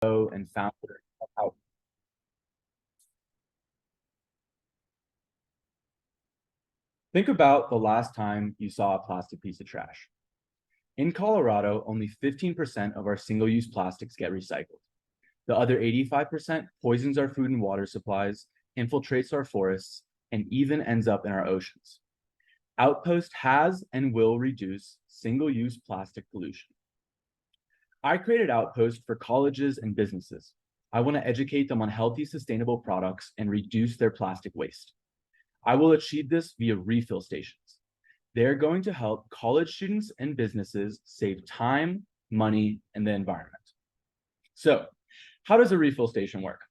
And founder of Outpost. Think about the last time you saw a plastic piece of trash. In Colorado, only 15% of our single-use plastics get recycled. The other 85% poisons our food and water supplies, infiltrates our forests, and even ends up in our oceans. Outpost has and will reduce single-use plastic pollution. I created Outpost for colleges and businesses. I want to educate them on healthy, sustainable products and reduce their plastic waste. I will achieve this via refill stations. They're going to help college students and businesses save time, money, and the environment. So, how does a refill station work?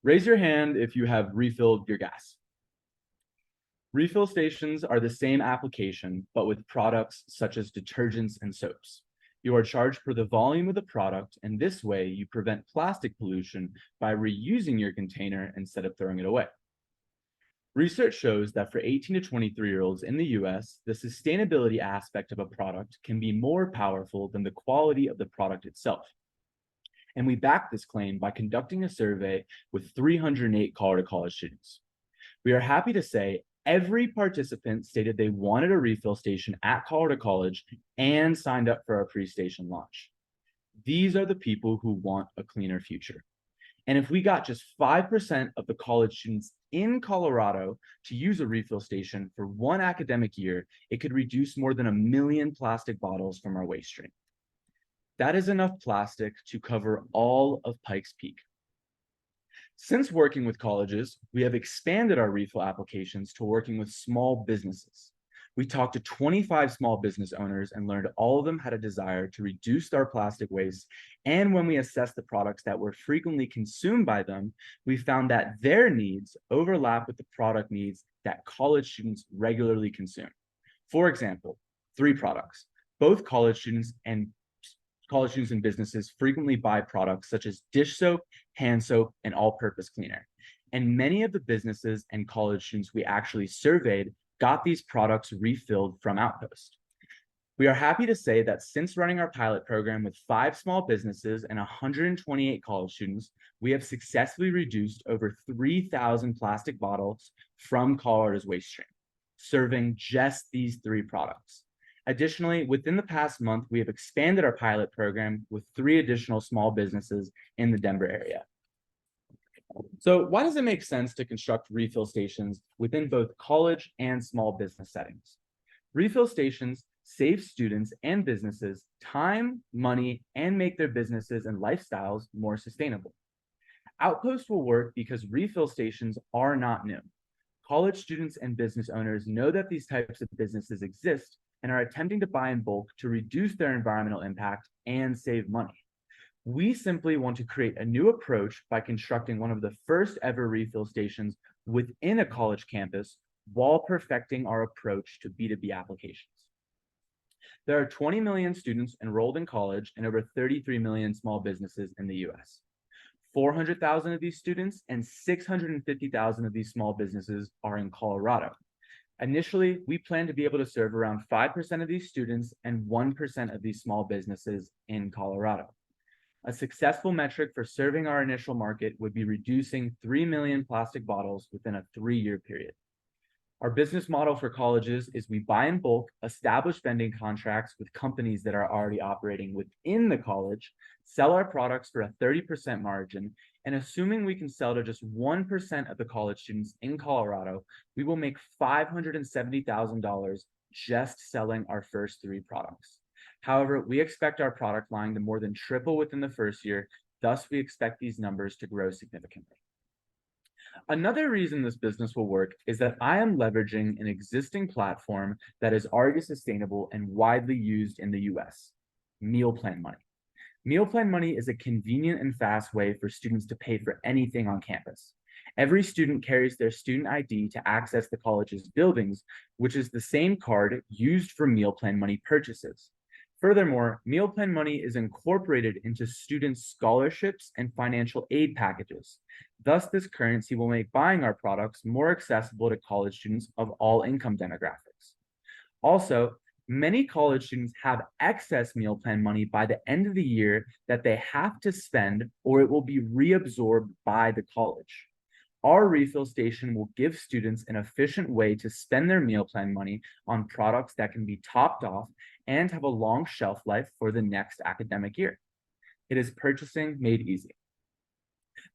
Raise your hand if you have refilled your gas. Refill stations are the same application, but with products such as detergents and soaps. You are charged for the volume of the product, and this way you prevent plastic pollution by reusing your container instead of throwing it away. Research shows that for 18 to 23-year-olds in the US, the sustainability aspect of a product can be more powerful than the quality of the product itself. And we back this claim by conducting a survey with 308 Colorado College students. We are happy to say every participant stated they wanted a refill station at Colorado College and signed up for our pre-station launch. These are the people who want a cleaner future. And if we got just 5% of the college students in Colorado to use a refill station for one academic year, it could reduce more than 1 million plastic bottles from our waste stream. That is enough plastic to cover all of Pikes Peak. Since working with colleges, we have expanded our refill applications to working with small businesses. We talked to 25 small business owners and learned all of them had a desire to reduce their plastic waste. And when we assessed the products that were frequently consumed by them, we found that their needs overlap with the product needs that college students regularly consume. For example, 3 products. Both college students and businesses frequently buy products such as dish soap, hand soap, and all-purpose cleaner. And many of the businesses and college students we actually surveyed got these products refilled from Outpost. We are happy to say that since running our pilot program with 5 small businesses and 128 college students, we have successfully reduced over 3,000 plastic bottles from Colorado's waste stream, serving just these 3 products. Additionally, within the past month, we have expanded our pilot program with 3 additional small businesses in the Denver area. So why does it make sense to construct refill stations within both college and small business settings? Refill stations save students and businesses time, money, and make their businesses and lifestyles more sustainable. Outpost will work because refill stations are not new. College students and business owners know that these types of businesses exist and are attempting to buy in bulk to reduce their environmental impact and save money. We simply want to create a new approach by constructing one of the first ever refill stations within a college campus while perfecting our approach to B2B applications. There are 20 million students enrolled in college and over 33 million small businesses in the US. 400,000 of these students and 650,000 of these small businesses are in Colorado. Initially, we plan to be able to serve around 5% of these students and 1% of these small businesses in Colorado. A successful metric for serving our initial market would be reducing 3 million plastic bottles within a 3-year period. Our business model for colleges is we buy in bulk, establish vending contracts with companies that are already operating within the college, sell our products for a 30% margin, and assuming we can sell to just 1% of the college students in Colorado, we will make $570,000 just selling our first 3 products. However, we expect our product line to more than triple within the first year, thus we expect these numbers to grow significantly. Another reason this business will work is that I am leveraging an existing platform that is already sustainable and widely used in the US, meal plan money. Meal plan money is a convenient and fast way for students to pay for anything on campus. Every student carries their student ID to access the college's buildings, which is the same card used for meal plan money purchases. Furthermore, meal plan money is incorporated into students' scholarships and financial aid packages. Thus, this currency will make buying our products more accessible to college students of all income demographics. Also, Many college students have excess meal plan money by the end of the year that they have to spend, or it will be reabsorbed by the college. Our refill station will give students an efficient way to spend their meal plan money on products that can be topped off and have a long shelf life for the next academic year. It is purchasing made easy.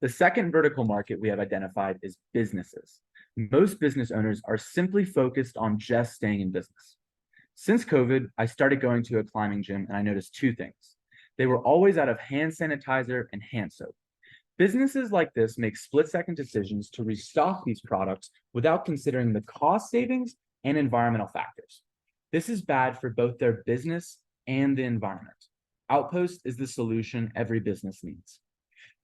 The second vertical market we have identified is businesses. Most business owners are simply focused on just staying in business. Since COVID, I started going to a climbing gym and I noticed two things. They were always out of hand sanitizer and hand soap. Businesses like this make split-second decisions to restock these products without considering the cost savings and environmental factors. This is bad for both their business and the environment. Outpost is the solution every business needs.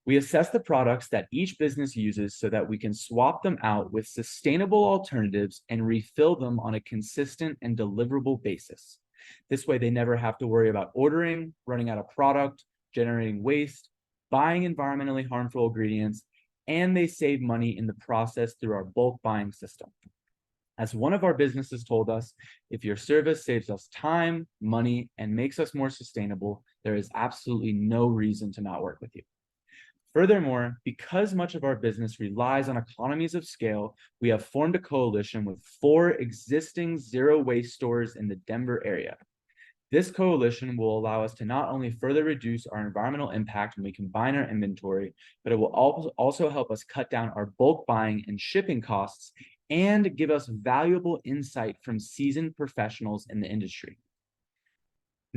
We assess the products that each business uses so that we can swap them out with sustainable alternatives and refill them on a consistent and deliverable basis. This way, they never have to worry about ordering, running out of product, generating waste, buying environmentally harmful ingredients, and they save money in the process through our bulk buying system. As one of our businesses told us, if your service saves us time, money, and makes us more sustainable, there is absolutely no reason to not work with you. Furthermore, because much of our business relies on economies of scale, we have formed a coalition with 4 existing zero waste stores in the Denver area. This coalition will allow us to not only further reduce our environmental impact when we combine our inventory, but it will also help us cut down our bulk buying and shipping costs and give us valuable insight from seasoned professionals in the industry.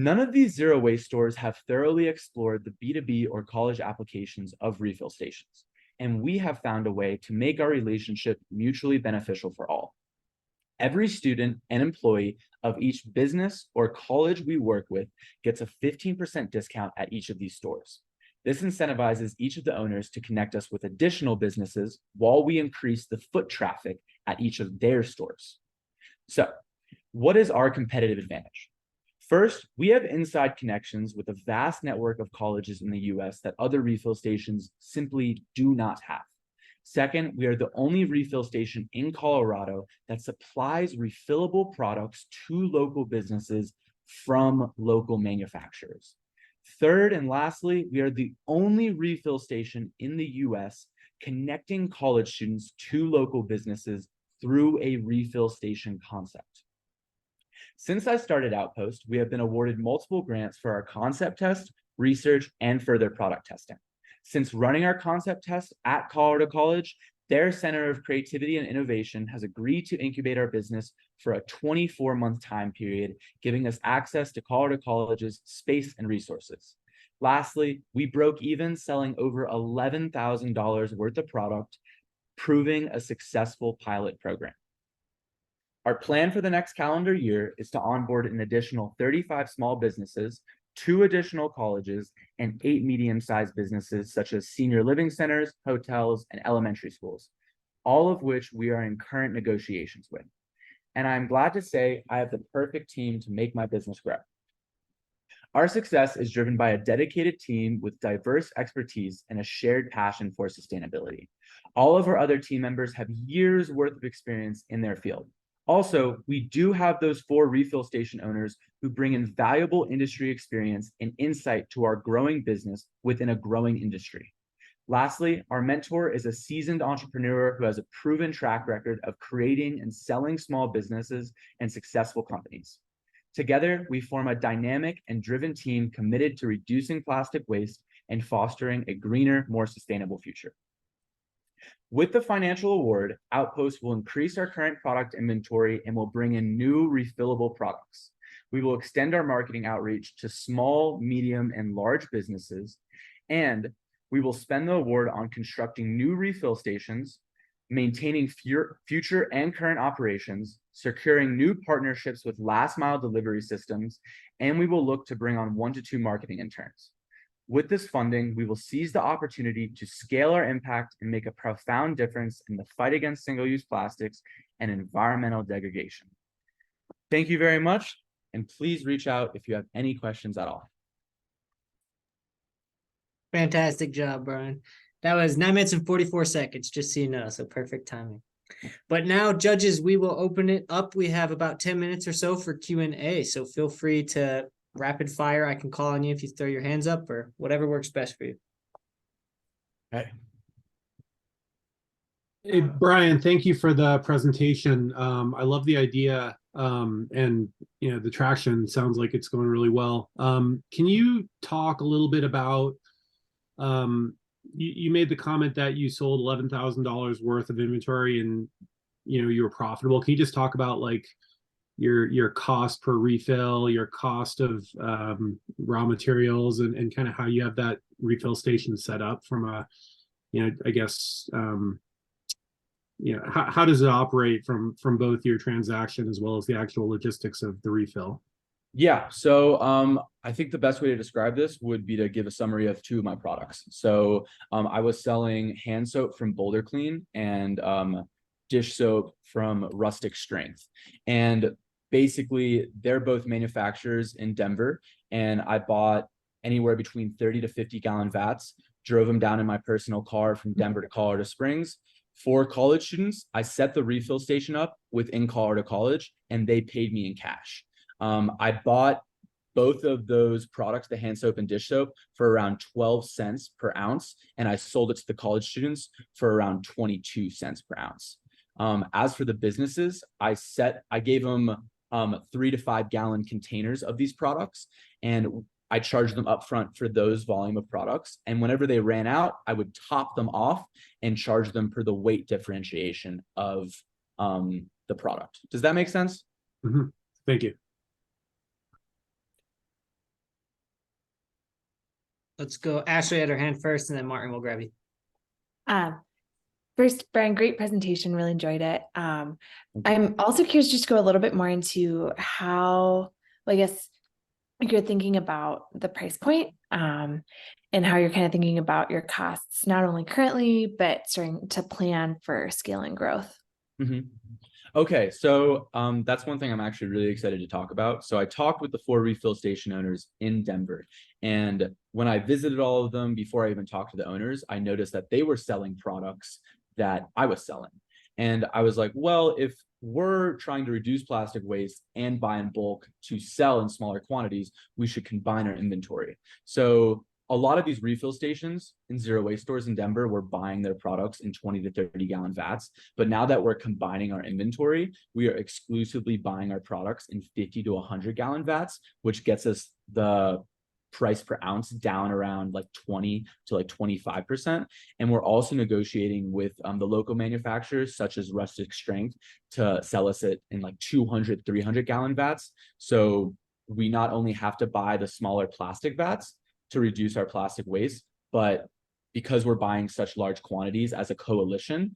None of these zero waste stores have thoroughly explored the B2B or college applications of refill stations, and we have found a way to make our relationship mutually beneficial for all. Every student and employee of each business or college we work with gets a 15% discount at each of these stores. This incentivizes each of the owners to connect us with additional businesses while we increase the foot traffic at each of their stores. So, what is our competitive advantage? First, we have inside connections with a vast network of colleges in the US that other refill stations simply do not have. Second, we are the only refill station in Colorado that supplies refillable products to local businesses from local manufacturers. Third, and lastly, we are the only refill station in the US connecting college students to local businesses through a refill station concept. Since I started Outpost, we have been awarded multiple grants for our concept test, research, and further product testing. Since running our concept test at Colorado College, their Center of Creativity and Innovation has agreed to incubate our business for a 24-month time period, giving us access to Colorado College's space and resources. Lastly, we broke even selling over $11,000 worth of product, proving a successful pilot program. Our plan for the next calendar year is to onboard an additional 35 small businesses, 2 additional colleges, and 8 medium-sized businesses such as senior living centers, hotels, and elementary schools, all of which we are in current negotiations with. And I'm glad to say I have the perfect team to make my business grow. Our success is driven by a dedicated team with diverse expertise and a shared passion for sustainability. All of our other team members have years worth of experience in their field. Also, we do have those 4 refill station owners who bring in valuable industry experience and insight to our growing business within a growing industry. Lastly, our mentor is a seasoned entrepreneur who has a proven track record of creating and selling small businesses and successful companies. Together, we form a dynamic and driven team committed to reducing plastic waste and fostering a greener, more sustainable future. With the financial award, Outpost will increase our current product inventory and will bring in new refillable products. We will extend our marketing outreach to small, medium, and large businesses, and we will spend the award on constructing new refill stations, maintaining future and current operations, securing new partnerships with last-mile delivery systems, and we will look to bring on 1 to 2 marketing interns. With this funding, we will seize the opportunity to scale our impact and make a profound difference in the fight against single-use plastics and environmental degradation. Thank you very much, and please reach out if you have any questions at all. Fantastic job, Bryan. That was 9 minutes and 44 seconds, just so you know, so perfect timing. But now, judges, we will open it up. We have about 10 minutes or so for Q&A. So feel free to rapid fire. I can call on you if you throw your hands up or whatever works best for you. Okay. Hey, Bryan, thank you for the presentation. I love the idea, and the traction sounds like it's going really well. Can you talk a little bit about, you made the comment that you sold $11,000 worth of inventory and you were profitable. Can you just talk about like your cost per refill, your cost of raw materials, and kind of how you have that refill station set up from a, I guess, how does it operate from both your transaction as well as the actual logistics of the refill? Yeah, so I think the best way to describe this would be to give a summary of two of my products. So I was selling hand soap from Boulder Clean and dish soap from Rustic Strength. And basically, they're both manufacturers in Denver. And I bought anywhere between 30 to 50 gallon vats, drove them down in my personal car from Denver to Colorado Springs. For college students, I set the refill station up within Colorado College, and they paid me in cash. I bought both of those products, the hand soap and dish soap, for around 12 cents per ounce, and I sold it to the college students for around 22 cents per ounce. As for the businesses, I gave them 3 to 5 gallon containers of these products, and I charged them upfront for those volume of products. And whenever they ran out, I would top them off and charge them for the weight differentiation of the product. Does that make sense? Mm-hmm. Thank you. Let's go. Ashley had her hand first, and then Martin will grab you. First, Bryan, great presentation. Really enjoyed it. I'm also curious just to go a little bit more into how, I guess, you're thinking about the price point, and how you're kind of thinking about your costs, not only currently, but starting to plan for scale and growth. Mm-hmm. Okay, so that's one thing I'm actually really excited to talk about. So I talked with the 4 refill station owners in Denver, and when I visited all of them before I even talked to the owners, I noticed that they were selling products that I was selling. And I was like, well, if we're trying to reduce plastic waste and buy in bulk to sell in smaller quantities, we should combine our inventory. So a lot of these refill stations in zero waste stores in Denver were buying their products in 20 to 30 gallon vats. But now that we're combining our inventory, we are exclusively buying our products in 50 to 100 gallon vats, which gets us the price per ounce down around like 20 to like 25%. And we're also negotiating with the local manufacturers such as Rustic Strength to sell us it in like 200, 300 gallon vats. So we not only have to buy the smaller plastic vats to reduce our plastic waste, but because we're buying such large quantities as a coalition,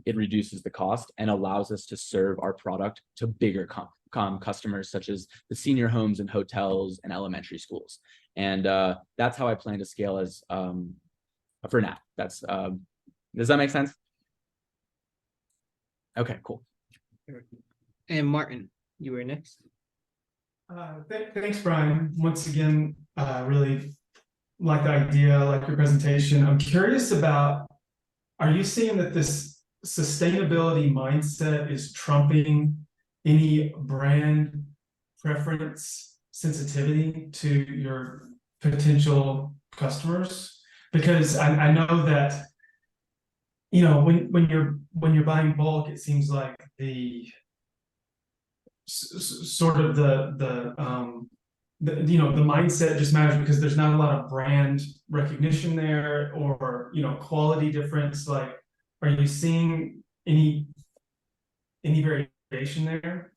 it reduces the cost and allows us to serve our product to bigger customers such as the senior homes and hotels and elementary schools. And that's how I plan to scale as for now. That's does that make sense? Okay, cool. And Martin, you were next. Thanks, Bryan. Once again, really like the idea, like your presentation. I'm curious about, are you seeing that this sustainability mindset is trumping any brand preference sensitivity to your potential customers? Because I know that, when you're buying bulk, it seems like the sort of the mindset just matters because there's not a lot of brand recognition there, or quality difference. Like, are you seeing any variation there?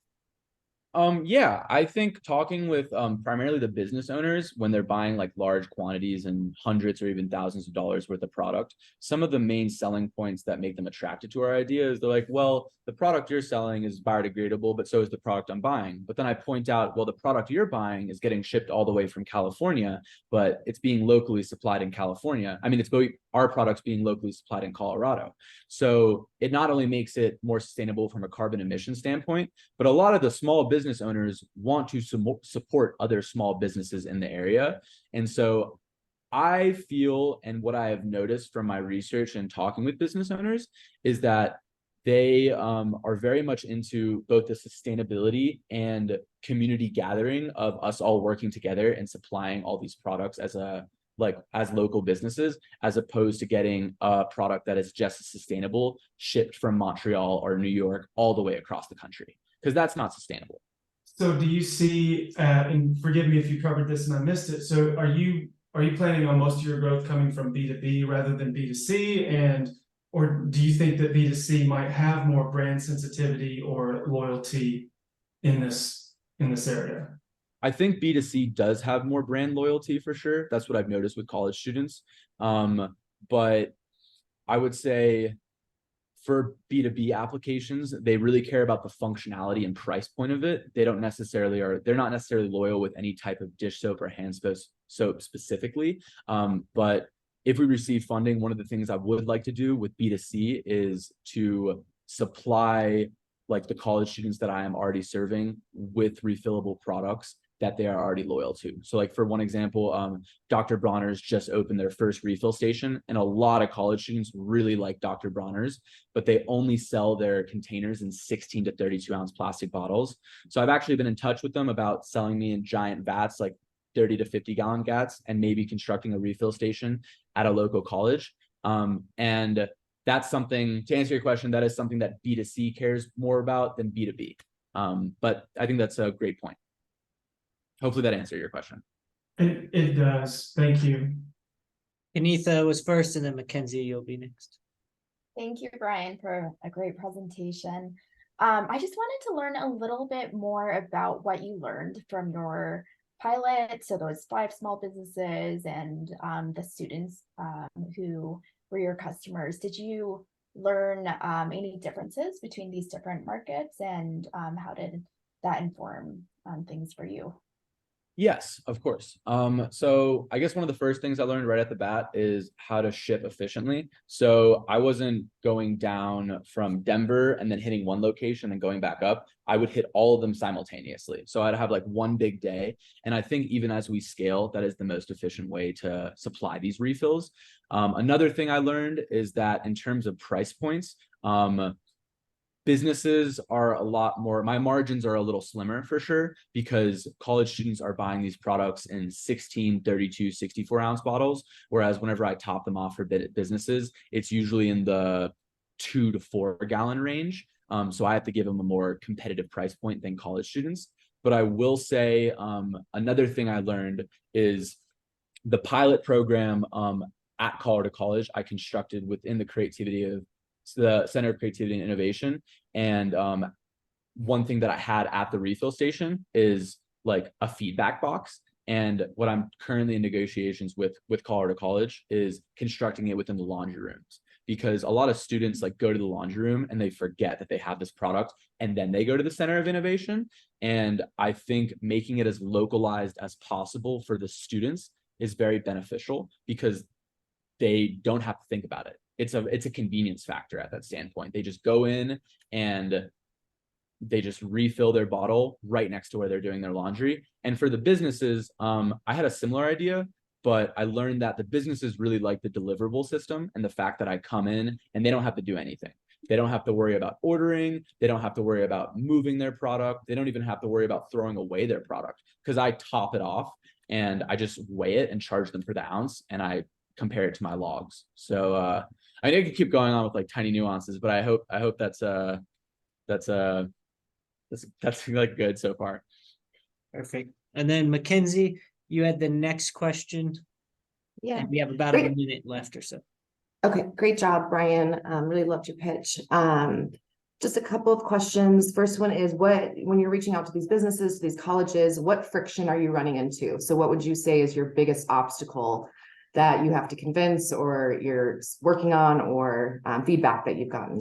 Yeah, I think talking with primarily the business owners when they're buying like large quantities and hundreds or even thousands of dollars worth of product, some of the main selling points that make them attracted to our idea is they're like, well, the product you're selling is biodegradable, but so is the product I'm buying. But then I point out, well, the product you're buying is getting shipped all the way from California, but it's being locally supplied in California. I mean, it's our products being locally supplied in Colorado. So it not only makes it more sustainable from a carbon emission standpoint, but a lot of the small business owners want to support other small businesses in the area. And so I feel, and what I have noticed from my research and talking with business owners, is that they are very much into both the sustainability and community gathering of us all working together and supplying all these products as local businesses, as opposed to getting a product that is just as sustainable shipped from Montreal or New York all the way across the country, because that's not sustainable. So do you see, and forgive me if you covered this and I missed it, so are you planning on most of your growth coming from B2B rather than B2C? And or do you think that B2C might have more brand sensitivity or loyalty in this area? I think B2C does have more brand loyalty for sure. That's what I've noticed with college students. But I would say for B2B applications, they really care about the functionality and price point of it. They're not necessarily loyal with any type of dish soap or hand soap specifically. But if we receive funding, one of the things I would like to do with B2C is to supply like the college students that I am already serving with refillable products that they are already loyal to. So like for one example, Dr. Bronner's just opened their first refill station, and a lot of college students really like Dr. Bronner's, but they only sell their containers in 16 to 32 ounce plastic bottles. So I've actually been in touch with them about selling me in giant vats, like 30 to 50 gallon vats, and maybe constructing a refill station at a local college. And that's something, to answer your question, that is something that B2C cares more about than B2B. But I think that's a great point. Hopefully that answered your question. It does. Thank you. Anita was first, and then Mackenzie, you'll be next. Thank you, Bryan, for a great presentation. I just wanted to learn a little bit more about what you learned from your pilot. So those 5 small businesses and the students who were your customers. Did you learn any differences between these different markets, and how did that inform things for you? Yes, of course. So I guess one of the first things I learned right at the bat is how to ship efficiently. So I wasn't going down from Denver and then hitting one location and going back up. I would hit all of them simultaneously. So I'd have like one big day. And I think even as we scale, that is the most efficient way to supply these refills. Another thing I learned is that in terms of price points, businesses are a lot more, my margins are a little slimmer for sure, because college students are buying these products in 16, 32, 64 ounce bottles. Whereas whenever I top them off for businesses, it's usually in the 2 to 4 gallon range. So I have to give them a more competitive price point than college students. But I will say another thing I learned is the pilot program at Colorado College I constructed within the Center of Creativity and Innovation. And one thing that I had at the refill station is like a feedback box. And what I'm currently in negotiations with Colorado College is constructing it within the laundry rooms, because a lot of students like go to the laundry room and they forget that they have this product, and then they go to the Center of Innovation. And I think making it as localized as possible for the students is very beneficial, because they don't have to think about it. It's a convenience factor at that standpoint. They just go in and they just refill their bottle right next to where they're doing their laundry. And for the businesses, I had a similar idea, but I learned that the businesses really like the deliverable system and the fact that I come in and they don't have to do anything. They don't have to worry about ordering. They don't have to worry about moving their product. They don't even have to worry about throwing away their product, because I top it off and I just weigh it and charge them for the ounce, and I compare it to my logs. So I know I could keep going on with like tiny nuances, but I hope that's like good so far. Perfect. And then Mackenzie, you had the next question. Yeah. And we have about a Great. minute left or so. Okay, great job, Bryan. Really loved your pitch. Just a couple of questions. First one is, when you're reaching out to these businesses, to these colleges, what friction are you running into? So what would you say is your biggest obstacle that you have to convince, or you're working on, or feedback that you've gotten?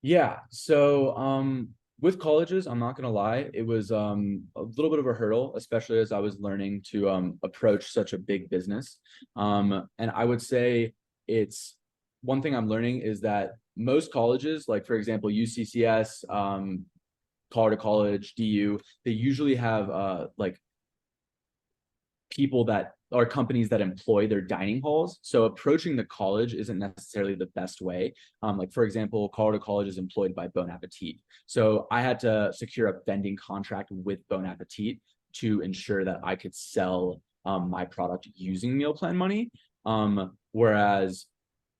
Yeah, so with colleges, I'm not gonna lie, it was a little bit of a hurdle, especially as I was learning to approach such a big business. And I would say it's one thing I'm learning is that most colleges, like for example UCCS, Colorado College, DU, they usually have like people that are companies that employ their dining halls. So approaching the college isn't necessarily the best way. Like for example, Colorado College is employed by Bon Appetit. So I had to secure a vending contract with Bon Appetit to ensure that I could sell my product using meal plan money. Whereas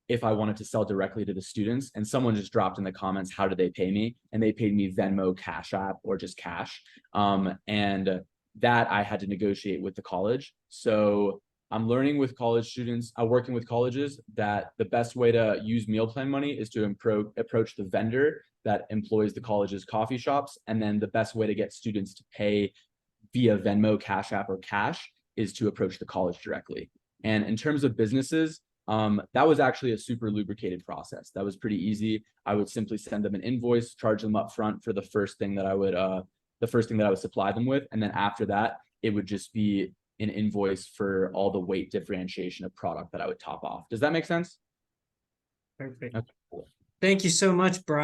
if I wanted to sell directly to the students, and someone just dropped in the comments, how did they pay me? And they paid me Venmo, Cash App, or just cash. And that I had to negotiate with the college. So I'm learning with college students, working with colleges, that the best way to use meal plan money is to approach the vendor that employs the college's coffee shops. And then the best way to get students to pay via Venmo, Cash App, or cash is to approach the college directly. And in terms of businesses, that was actually a super lubricated process. That was pretty easy. I would simply send them an invoice, charge them up front for the first thing that I would supply them with. And then after that, it would just be an invoice for all the weight differentiation of product that I would top off. Does that make sense? Perfect. Okay, cool. Thank you so much, Brian.